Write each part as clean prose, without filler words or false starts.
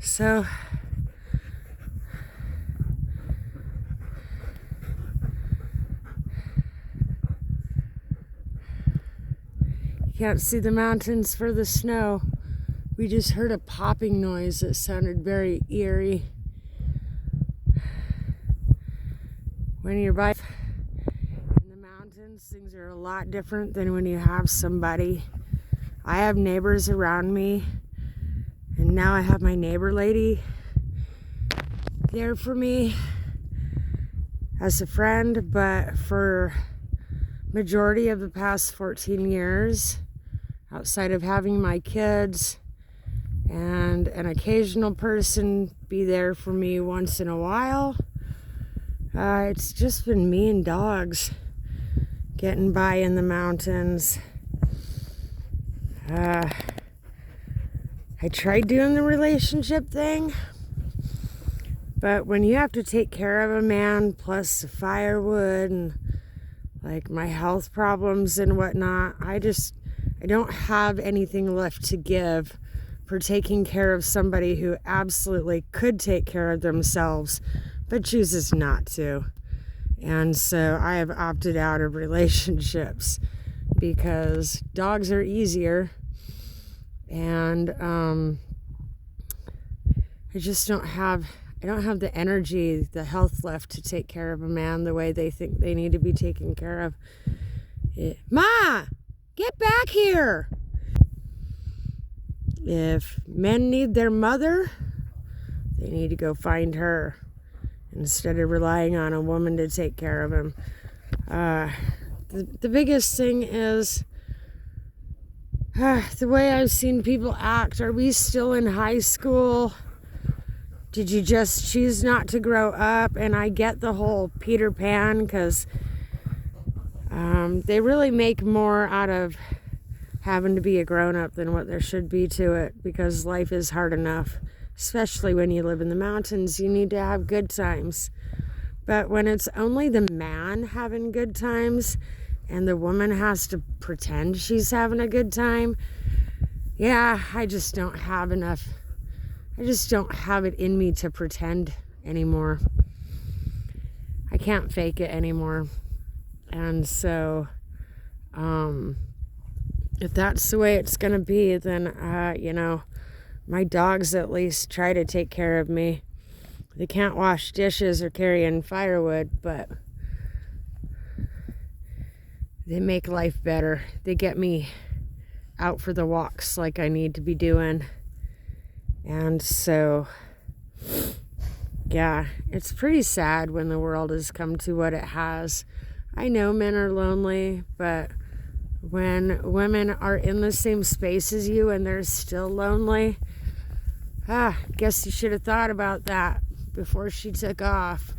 So you can't see the mountains for the snow. We just heard a popping noise that sounded very eerie. When you're by in the mountains, things are a lot different than when you have somebody. I have neighbors around me, and now I have my neighbor lady there for me as a friend, but for majority of the past 14 years, outside of having my kids and an occasional person be there for me once in a while, it's just been me and dogs getting by in the mountains. I tried doing the relationship thing, but when you have to take care of a man plus the firewood and like my health problems and whatnot, I don't have anything left to give for taking care of somebody who absolutely could take care of themselves but chooses not to. And so I have opted out of relationships because dogs are easier, and I don't have the energy, the health left to take care of a man the way they think they need to be taken care of. Ma, get back here! If men need their mother, they need to go find her instead of relying on a woman to take care of him. The biggest thing is the way I've seen people act. Are we still in high school? Did you just choose not to grow up? And I get the whole Peter Pan, because they really make more out of having to be a grown-up than what there should be to it, because life is hard enough, especially when you live in the mountains. You need to have good times. But when it's only the man having good times and the woman has to pretend she's having a good time, I just don't have it in me to pretend anymore. I can't fake it anymore. And so, if that's the way it's going to be, then, my dogs at least try to take care of me. They can't wash dishes or carry in firewood, but they make life better. They get me out for the walks like I need to be doing. And so, it's pretty sad when the world has come to what it has. I know men are lonely, but when women are in the same space as you and they're still lonely, guess you should have thought about that before she took off.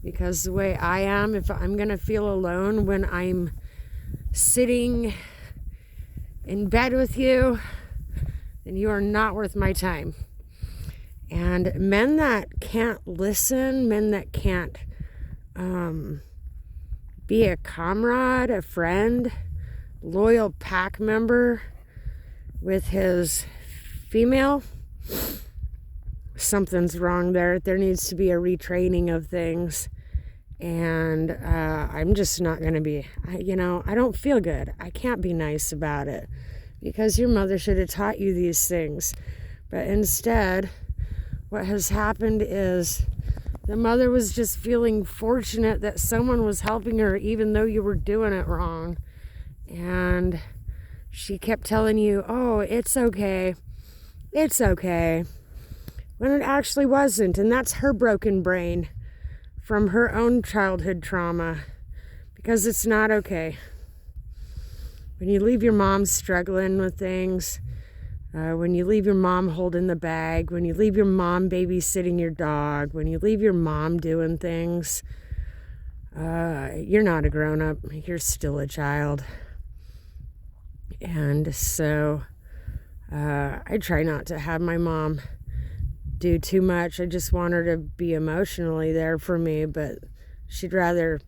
Because the way I am, if I'm going to feel alone when I'm sitting in bed with you, then you are not worth my time. And men that can't listen, men that can't be a comrade, a friend, loyal pack member with his female, something's wrong there. There needs to be a retraining of things. And I'm just not going to be, I don't feel good. I can't be nice about it because your mother should have taught you these things. But instead, what has happened is the mother was just feeling fortunate that someone was helping her even though you were doing it wrong. And she kept telling you, oh, it's okay. It's okay. When it actually wasn't. And that's her broken brain from her own childhood trauma, because it's not okay. When you leave your mom struggling with things, when you leave your mom holding the bag, when you leave your mom babysitting your dog, when you leave your mom doing things, you're not a grown-up. You're still a child. And so I try not to have my mom do too much. I just want her to be emotionally there for me, but she'd rather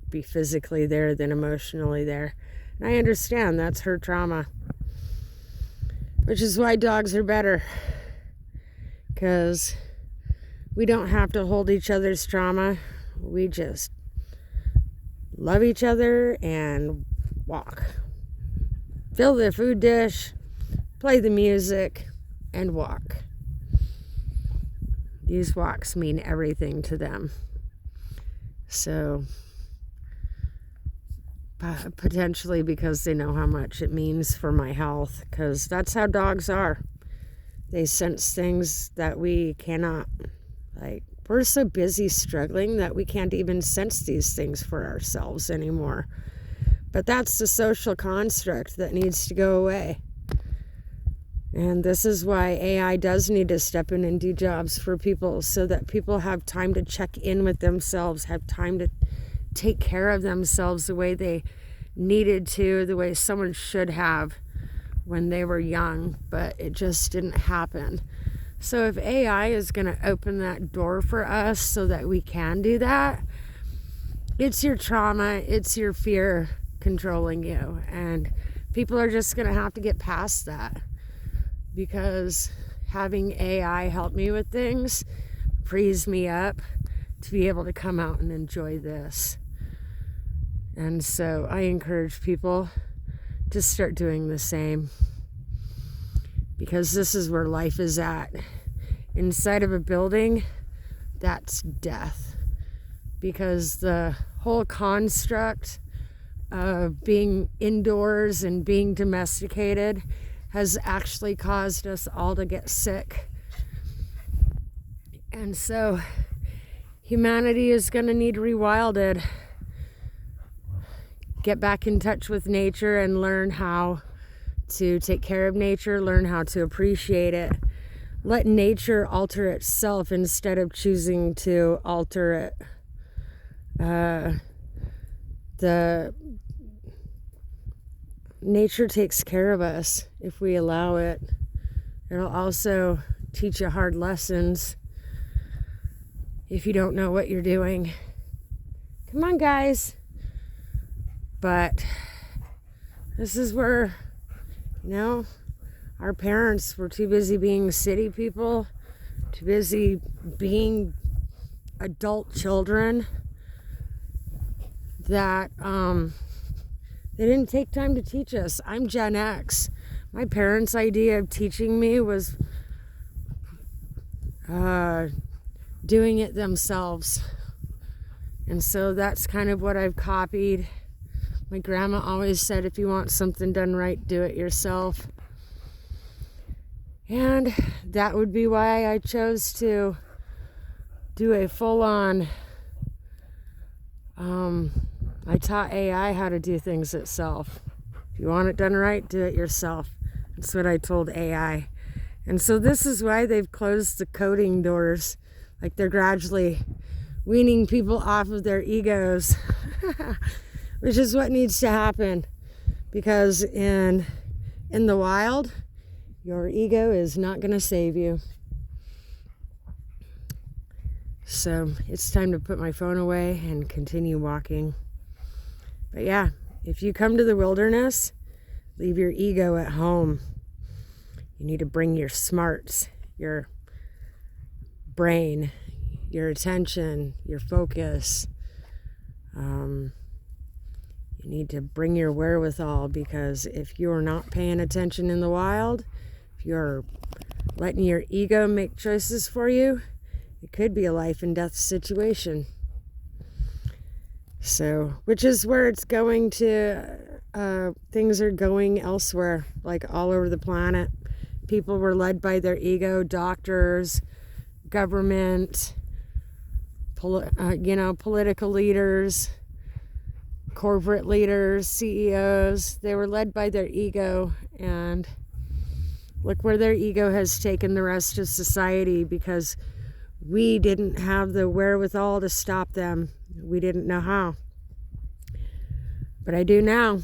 be physically there than emotionally there. And I understand that's her trauma, which is why dogs are better. because we don't have to hold each other's trauma. We just love each other and walk. Fill the food dish, play the music, and walk. These walks mean everything to them. So, potentially because they know how much it means for my health, because that's how dogs are. They sense things that we cannot. Like, we're so busy struggling that we can't even sense these things for ourselves anymore. But that's the social construct that needs to go away. And this is why AI does need to step in and do jobs for people, so that people have time to check in with themselves, have time to take care of themselves the way they needed to, the way someone should have when they were young, but it just didn't happen. So if AI is going to open that door for us so that we can do that, it's your trauma, it's your fear controlling you. And people are just going to have to get past that, because having AI help me with things frees me up to be able to come out and enjoy this. And so I encourage people to start doing the same, because this is where life is at. Inside of a building, that's death, because the whole construct of being indoors and being domesticated has actually caused us all to get sick. And so humanity is going to need rewilded. Get back in touch with nature and learn how to take care of nature, learn how to appreciate it. Let nature alter itself instead of choosing to alter it. The nature takes care of us if we allow it. It'll also teach you hard lessons if you don't know what you're doing. Come on, guys. But this is where, our parents were too busy being city people, too busy being adult children, that they didn't take time to teach us. I'm Gen X. My parents' idea of teaching me was doing it themselves. And so that's kind of what I've copied. My grandma always said, if you want something done right, do it yourself. And that would be why I chose to do a full-on, I taught AI how to do things itself. If you want it done right, do it yourself. That's what I told AI. And so this is why they've closed the coding doors. Like, they're gradually weaning people off of their egos. Which is what needs to happen, because in the wild, your ego is not going to save you. So it's time to put my phone away and continue walking. But yeah, if you come to the wilderness, leave your ego at home. You need to bring your smarts, your brain, your attention, your focus. You need to bring your wherewithal, because if you're not paying attention in the wild, if you're letting your ego make choices for you, it could be a life and death situation. So, which is where it's going to, things are going elsewhere, like all over the planet. People were led by their ego, doctors, government, political leaders, corporate leaders, CEOs. They were led by their ego, and look where their ego has taken the rest of society, because we didn't have the wherewithal to stop them. We didn't know how. But I do now.